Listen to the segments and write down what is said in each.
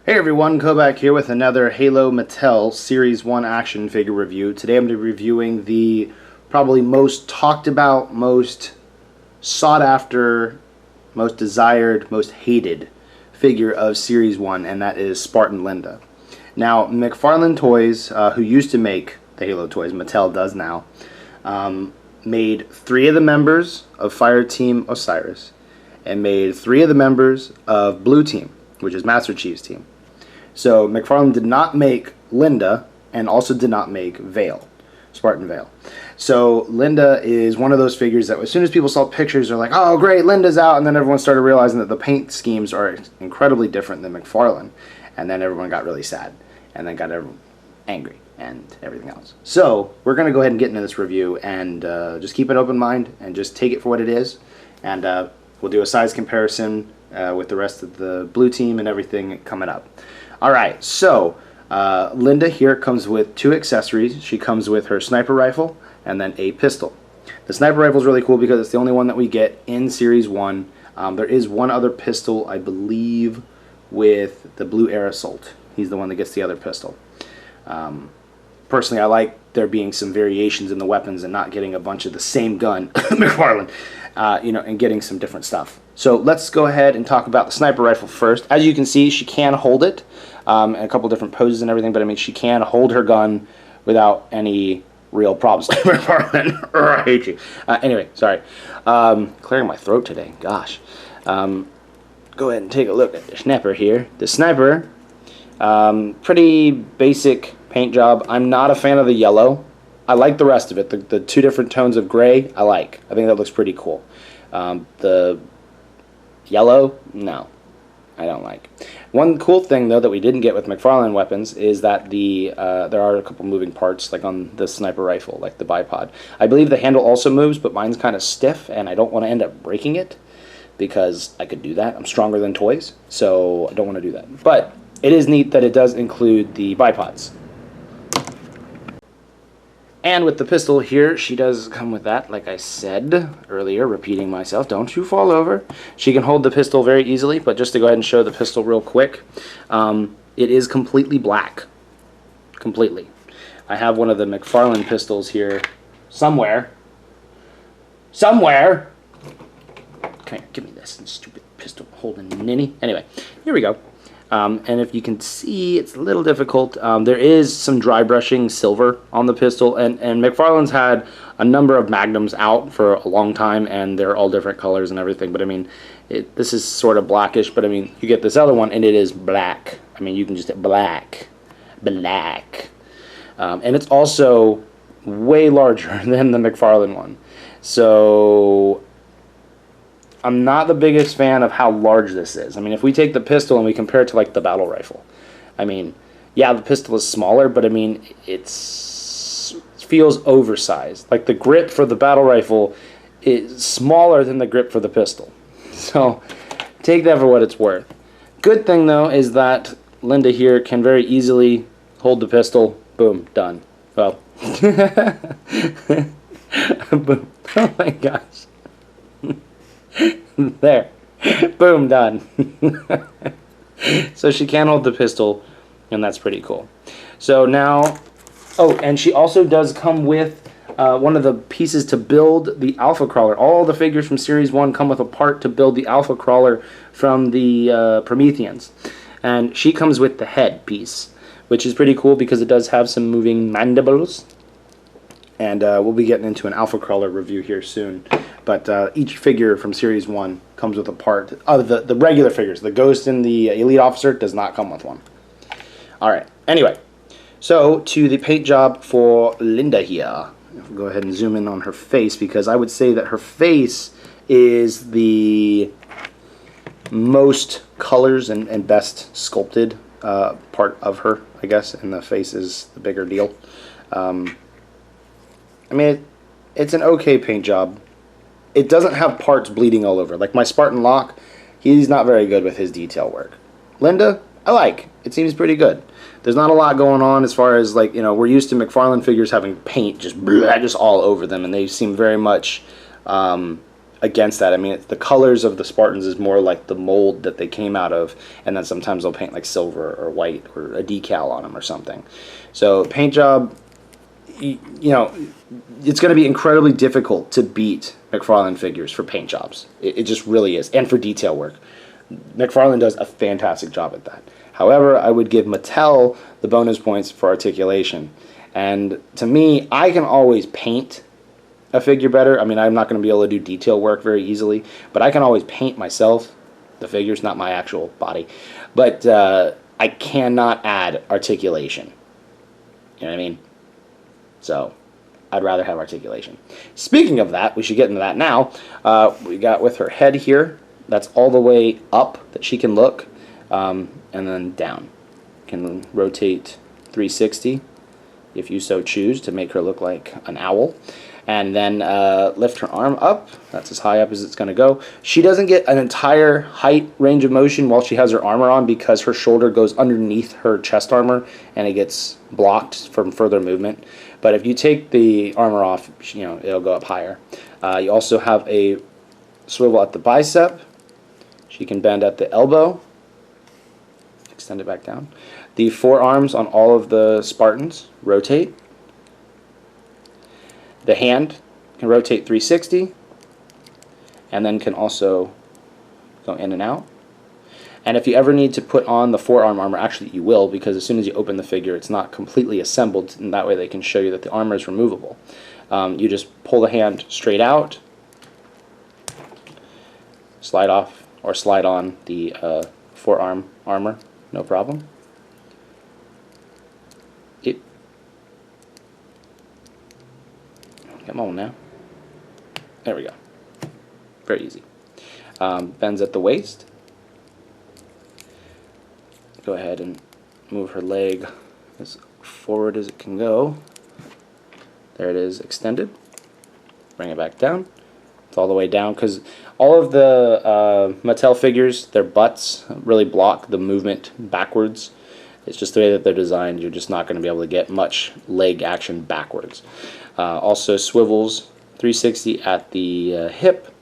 Hey everyone, KoBaC here with another Halo Mattel Series 1 action figure review. Today I'm going to be reviewing the probably most talked about, most sought after, most desired, most hated figure of Series 1, and that is Spartan Linda. Now, McFarlane Toys, who used to make the Halo toys, Mattel does now, made 3 of the members of Fire Team Osiris and made 3 of the members of Blue Team, which is Master Chief's team. So McFarlane did not make Linda and also did not make Vale, Spartan Vale. So Linda is one of those figures that as soon as people saw pictures, they're like, oh great, Linda's out, and then everyone started realizing that the paint schemes are incredibly different than McFarlane, and then everyone got really sad, and then got everyone angry and everything else. So we're going to go ahead and get into this review and just keep an open mind and just take it for what it is, and we'll do a size comparison with the rest of the Blue Team and everything coming up. Alright, so Linda here comes with 2 accessories. She comes with her sniper rifle and then a pistol. The sniper rifle is really cool because it's the only one that we get in Series 1. There is one other pistol, I believe, with the Blue Air Assault. He's the one that gets the other pistol. Personally, I like there being some variations in the weapons and not getting a bunch of the same gun, McFarlane, and getting some different stuff. So let's go ahead and talk about the sniper rifle first. As you can see, she can hold it in a couple different poses and everything, but I mean, she can hold her gun without any real problems. McFarlane, I hate you. Anyway, sorry. Clearing my throat today. Gosh. Go ahead and take a look at the sniper here. The sniper, pretty basic paint job. I'm not a fan of the yellow. I like the rest of it. The 2 different tones of gray, I like. I think that looks pretty cool. The yellow, no, I don't like. One cool thing, though, that we didn't get with McFarlane weapons is that there are a couple moving parts, like on the sniper rifle, like the bipod. I believe the handle also moves, but mine's kind of stiff, and I don't want to end up breaking it because I could do that. I'm stronger than toys, so I don't want to do that. But it is neat that it does include the bipods. And with the pistol here, she does come with that, like I said earlier, repeating myself, don't you fall over. She can hold the pistol very easily, but just to go ahead and show the pistol real quick, it is completely black. Completely. I have one of the McFarlane pistols here somewhere. Somewhere! Come here, give me this stupid pistol holding ninny. Anyway, here we go. And if you can see, it's a little difficult. There is some dry brushing silver on the pistol, and McFarlane's had a number of Magnums out for a long time, and they're all different colors and everything. But I mean, this is sort of blackish, but I mean, you get this other one, and it is black. I mean, you can just hit black. And it's also way larger than the McFarlane one. So I'm not the biggest fan of how large this is. I mean, if we take the pistol and we compare it to like the battle rifle, I mean, yeah, the pistol is smaller, but I mean, it feels oversized. Like the grip for the battle rifle is smaller than the grip for the pistol. So take that for what it's worth. Good thing though is that Linda here can very easily hold the pistol. Boom, done. Well, boom. Oh my gosh. There. Boom, done. So she can hold the pistol, and that's pretty cool. So now, oh, and she also does come with one of the pieces to build the Alpha Crawler. All the figures from Series 1 come with a part to build the Alpha Crawler from the Prometheans. And she comes with the head piece, which is pretty cool because it does have some moving mandibles. And we'll be getting into an Alpha Crawler review here soon. But each figure from Series 1 comes with a part. The regular figures, the Ghost and the Elite Officer, does not come with one. Alright, anyway. So, to the paint job for Linda here. I'll go ahead and zoom in on her face, because I would say that her face is the most colors and best sculpted part of her, I guess. And the face is the bigger deal. I mean, it's an okay paint job. It doesn't have parts bleeding all over. Like my Spartan Locke, he's not very good with his detail work. Linda, I like. It seems pretty good. There's not a lot going on as far as, like, we're used to McFarlane figures having paint just all over them, and they seem very much against that. I mean, the colors of the Spartans is more like the mold that they came out of, and then sometimes they'll paint like silver or white or a decal on them or something. So paint job, you know, it's going to be incredibly difficult to beat McFarlane figures for paint jobs. It just really is, and for detail work. McFarlane does a fantastic job at that. However, I would give Mattel the bonus points for articulation. And to me, I can always paint a figure better. I mean, I'm not going to be able to do detail work very easily, but I can always paint myself, the figures, not my actual body. But I cannot add articulation. You know what I mean? So I'd rather have articulation. Speaking of that, we should get into that now. We got with her head here. That's all the way up that she can look, and then down. Can rotate 360 if you so choose to make her look like an owl. And then lift her arm up. That's as high up as it's going to go. She doesn't get an entire height range of motion while she has her armor on because her shoulder goes underneath her chest armor and it gets blocked from further movement. But if you take the armor off, you know, it'll go up higher. You also have a swivel at the bicep. She can bend at the elbow. Extend it back down. The forearms on all of the Spartans rotate. The hand can rotate 360 and then can also go in and out. And if you ever need to put on the forearm armor, actually you will, because as soon as you open the figure it's not completely assembled, and that way they can show you that the armor is removable. You just pull the hand straight out, slide off or slide on the forearm armor, no problem. Come on now. There we go. Very easy. Bends at the waist. Go ahead and move her leg as forward as it can go. There it is, extended. Bring it back down. It's all the way down because all of the Mattel figures, their butts really block the movement backwards. It's just the way that they're designed. You're just not going to be able to get much leg action backwards. Also swivels 360 at the hip.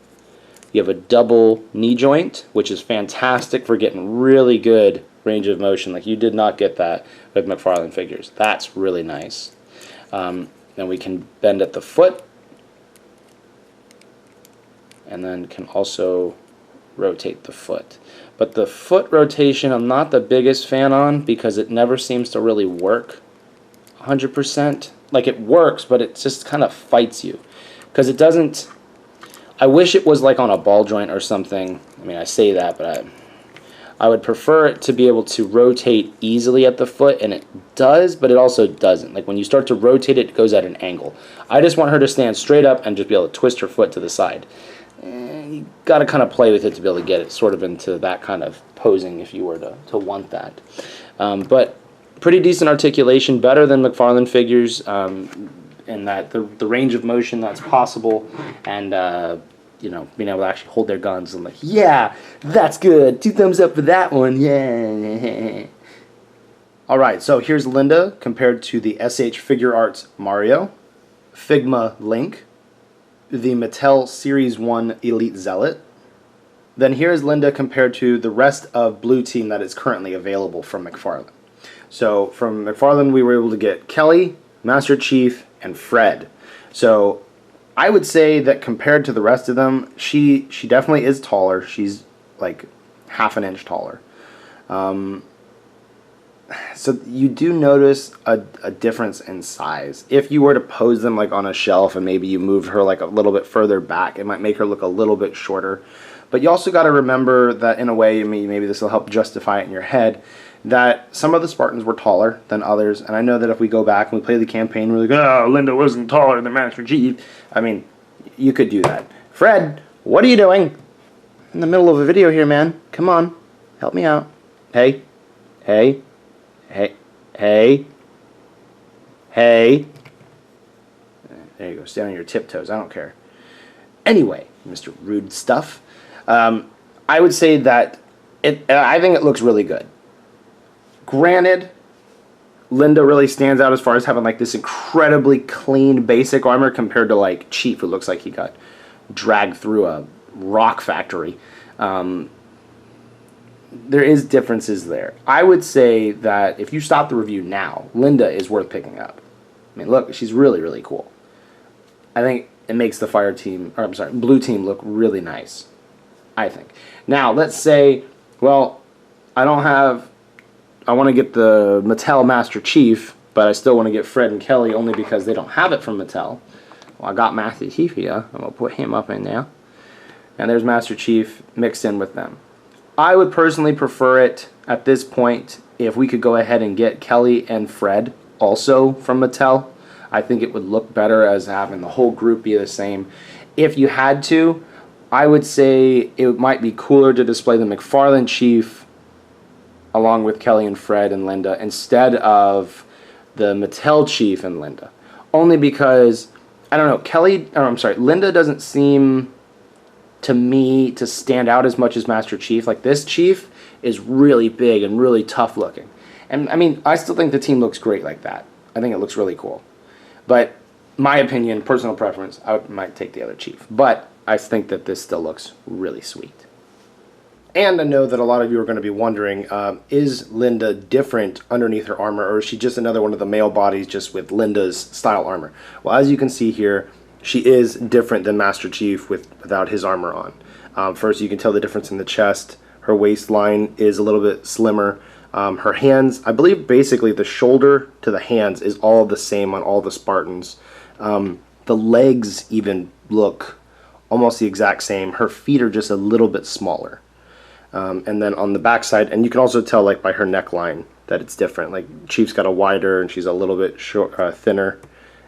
You have a double knee joint, which is fantastic for getting really good range of motion. Like you did not get that with McFarlane figures. That's really nice. Then we can bend at the foot, and then can also rotate the foot. But the foot rotation I'm not the biggest fan on because it never seems to really work 100%. Like it works, but it just kind of fights you because it doesn't. I wish it was like on a ball joint or something. I mean, I say that, but I would prefer it to be able to rotate easily at the foot, and it does, but it also doesn't. Like when you start to rotate it, it goes at an angle. I just want her to stand straight up and just be able to twist her foot to the side. And you got to kind of play with it to be able to get it sort of into that kind of posing if you were to want that. But pretty decent articulation, better than McFarlane figures in that the range of motion that's possible, and you know, being able to actually hold their guns and like, yeah, that's good. 2 thumbs up for that one. Yeah. All right, so here's Linda compared to the SH Figure Arts Mario, Figma Link, the Mattel Series 1 Elite Zealot. Then here's Linda compared to the rest of Blue Team that is currently available from McFarlane. So from McFarlane, we were able to get Kelly, Master Chief, and Fred. So I would say that compared to the rest of them, she definitely is taller. She's like half an inch taller. So you do notice a difference in size. If you were to pose them like on a shelf and maybe you moved her like a little bit further back, it might make her look a little bit shorter. But you also got to remember that in a way, maybe this will help justify it in your head, that some of the Spartans were taller than others. And I know that if we go back and we play the campaign, we're like, oh, Linda wasn't taller than Master Chief. I mean, you could do that. Fred, what are you doing? In the middle of a video here, man. Come on. Help me out. Hey. Hey. Hey. Hey. Hey. There you go. Stand on your tiptoes. I don't care. Anyway, Mr. Rude Stuff. I would say that I think it looks really good. Granted, Linda really stands out as far as having like this incredibly clean basic armor compared to like Chief, who looks like he got dragged through a rock factory. There is differences there. I would say that if you stop the review now, Linda is worth picking up. I mean, look, she's really, really cool. I think it makes the blue team look really nice, I think. Now, let's say, well, I want to get the Mattel Master Chief, but I still want to get Fred and Kelly only because they don't have it from Mattel. Well, I got Master Chief here. I'm going to put him up in there. And there's Master Chief mixed in with them. I would personally prefer it at this point if we could go ahead and get Kelly and Fred also from Mattel. I think it would look better as having the whole group be the same. If you had to, I would say it might be cooler to display the McFarlane Chief along with Kelly and Fred and Linda instead of the Mattel Chief and Linda. Only because, I don't know, Linda doesn't seem to me to stand out as much as Master Chief. Like, this Chief is really big and really tough looking. And I mean, I still think the team looks great like that. I think it looks really cool. But my opinion, personal preference, I might take the other Chief. But I think that this still looks really sweet. And I know that a lot of you are going to be wondering, is Linda different underneath her armor, or is she just another one of the male bodies just with Linda's style armor? Well, as you can see here, she is different than Master Chief without his armor on. First, you can tell the difference in the chest. Her waistline is a little bit slimmer. Her hands, I believe basically the shoulder to the hands is all the same on all the Spartans. The legs even look almost the exact same. Her feet are just a little bit smaller. And then on the backside, and you can also tell like by her neckline that it's different. Like, Chief's got a wider and she's a little bit thinner.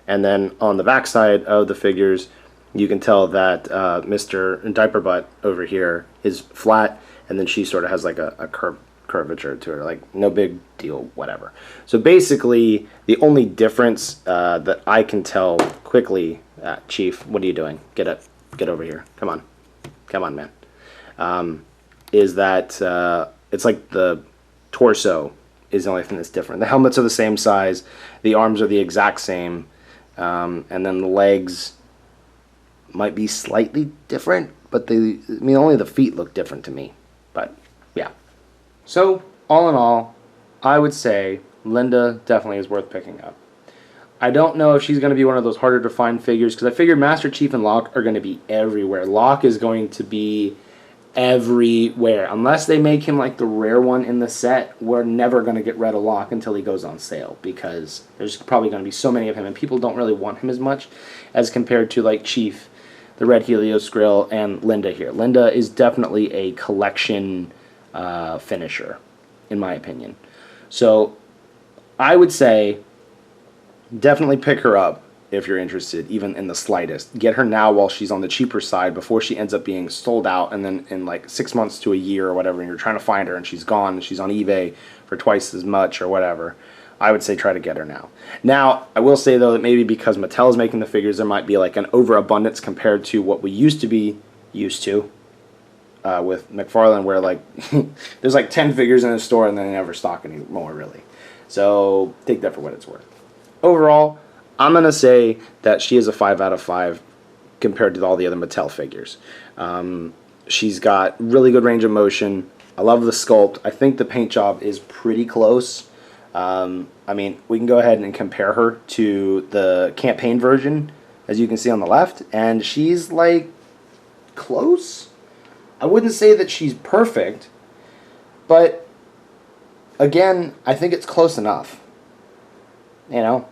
And then on the backside of the figures, you can tell that Mr. Diaper Butt over here is flat, and then she sort of has like a curvature to her, like no big deal, whatever. So basically, the only difference that I can tell quickly, Chief, what are you doing? Get up, get over here. Come on, man. Is that it's like the torso is the only thing that's different. The helmets are the same size, the arms are the exact same. And then the legs might be slightly different, but only the feet look different to me. But yeah. So all in all, I would say Linda definitely is worth picking up. I don't know if she's going to be one of those harder to find figures, because I figure Master Chief and Locke are going to be everywhere. Locke is going to be everywhere. Unless they make him like the rare one in the set, we're never going to get rid of Locke until he goes on sale, because there's probably going to be so many of him and people don't really want him as much as compared to like Chief, the Red Helios Grill, and Linda here. Linda is definitely a collection finisher, in my opinion. So I would say definitely pick her up if you're interested, even in the slightest. Get her now while she's on the cheaper side before she ends up being sold out, and then in like 6 months to a year or whatever, and you're trying to find her and she's gone and she's on eBay for twice as much or whatever. I would say try to get her now. Now, I will say though that maybe because Mattel is making the figures, there might be like an overabundance compared to what we used to be used to with McFarlane, where like there's like 10 figures in a store and then they never stock anymore, really. So take that for what it's worth. Overall, I'm going to say that she is a 5 out of 5 compared to all the other Mattel figures. She's got really good range of motion. I love the sculpt. I think the paint job is pretty close. I mean, we can go ahead and compare her to the campaign version, as you can see on the left, and she's like close. I wouldn't say that she's perfect, but again, I think it's close enough. You know?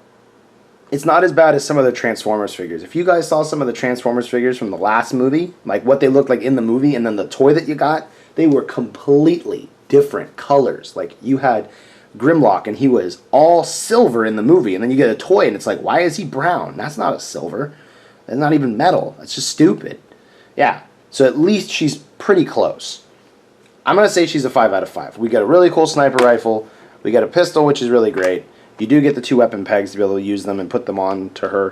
It's not as bad as some of the Transformers figures. If you guys saw some of the Transformers figures from the last movie, like what they looked like in the movie and then the toy that you got, they were completely different colors. Like, you had Grimlock and he was all silver in the movie, and then you get a toy and it's like, why is he brown? That's not a silver. That's not even metal. That's just stupid. Yeah, so at least she's pretty close. I'm going to say she's a 5 out of 5. We got a really cool sniper rifle. We got a pistol, which is really great. You do get the 2 weapon pegs to be able to use them and put them on to her,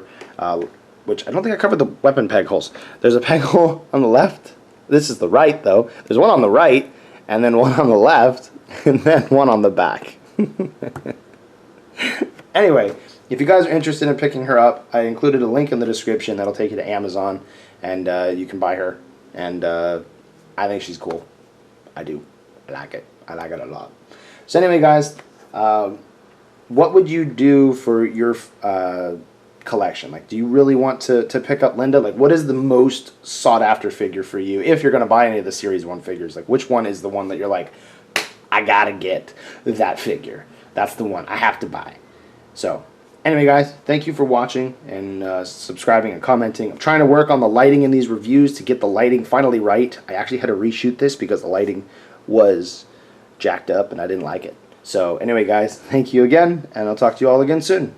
which I don't think I covered the weapon peg holes. There's a peg hole on the left. This is the right, though. There's one on the right, and then one on the left, and then one on the back. Anyway, if you guys are interested in picking her up, I included a link in the description that'll take you to Amazon, and you can buy her. And I think she's cool. I do. I like it. I like it a lot. So anyway, guys, what would you do for your collection? Like, do you really want to pick up Linda? Like, what is the most sought after figure for you if you're going to buy any of the Series 1 figures? Like, which one is the one that you're like, I gotta get that figure? That's the one I have to buy. So anyway, guys, thank you for watching and subscribing and commenting. I'm trying to work on the lighting in these reviews to get the lighting finally right. I actually had to reshoot this because the lighting was jacked up and I didn't like it. So anyway, guys, thank you again, and I'll talk to you all again soon.